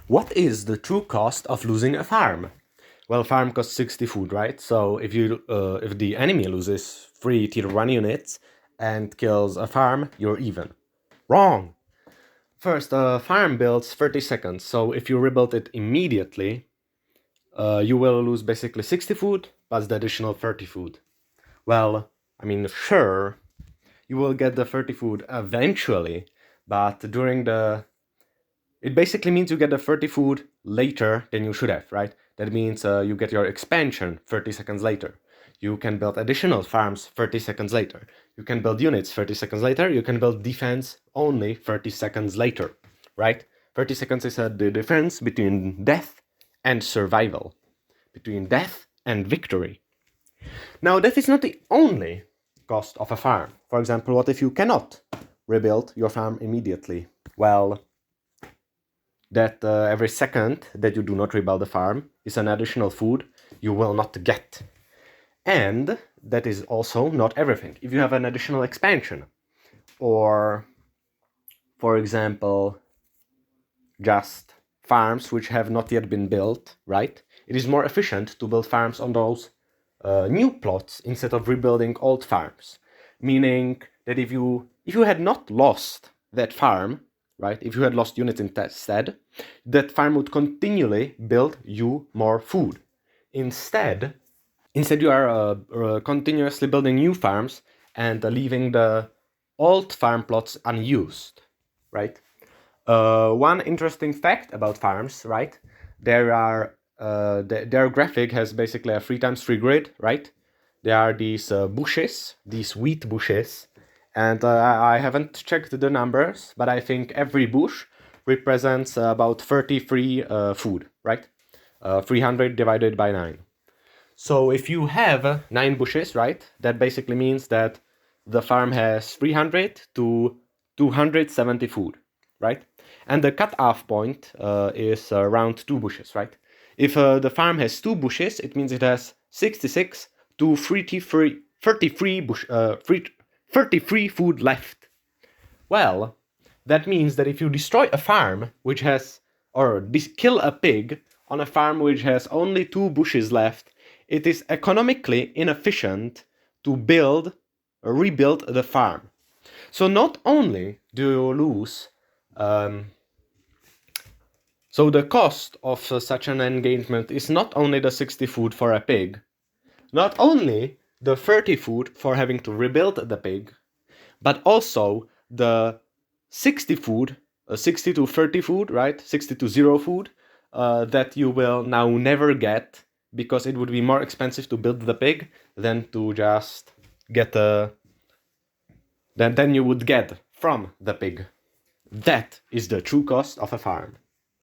What is the true cost of losing a farm? Well, a farm costs 60 food, right? So if the enemy loses 3 tier 1 units and kills a farm, you're even. Wrong! First, a farm builds 30 seconds, so if you rebuild it immediately, you will lose basically 60 food plus the additional 30 food. Well, I mean, sure, you will get the 30 food eventually, but it basically means you get the 30 food later than you should have, right? That means you get your expansion 30 seconds later. You can build additional farms 30 seconds later. You can build units 30 seconds later. You can build defense only 30 seconds later, right? 30 seconds is the difference between death and survival, between death and victory. Now, that is not the only cost of a farm. For example, what if you cannot rebuild your farm immediately? Well, that every second that you do not rebuild the farm is an additional food you will not get. And that is also not everything. If you have an additional expansion, or, for example, just farms which have not yet been built, right? It is more efficient to build farms on those new plots instead of rebuilding old farms. Meaning that if you had not lost that farm, right? If you had lost units instead, that farm would continually build you more food. Instead, you are continuously building new farms and leaving the old farm plots unused, right? One interesting fact about farms, right? Their graphic has basically a 3x3 grid, right? There are these bushes, these wheat bushes, and I haven't checked the numbers, but I think every bush represents about 33 food, right? 300 divided by 9. So if you have 9 bushes, right, that basically means that the farm has 300 to 270 food, right? And the cutoff point is around 2 bushes, right? If the farm has 2 bushes, it means it has 66 to 33 food left. Well, that means that if you destroy a farm which has, or kill a pig on a farm which has only 2 bushes left, it is economically inefficient to rebuild the farm. So not only do you lose, so the cost of such an engagement is not only the 60 food for a pig, not only the 30 food for having to rebuild the pig, but also the 60 food, 60 to 30 food, right? 60 to 0 food that you will now never get, because it would be more expensive to build the pig than to just get than you would get from the pig. That is the true cost of a farm.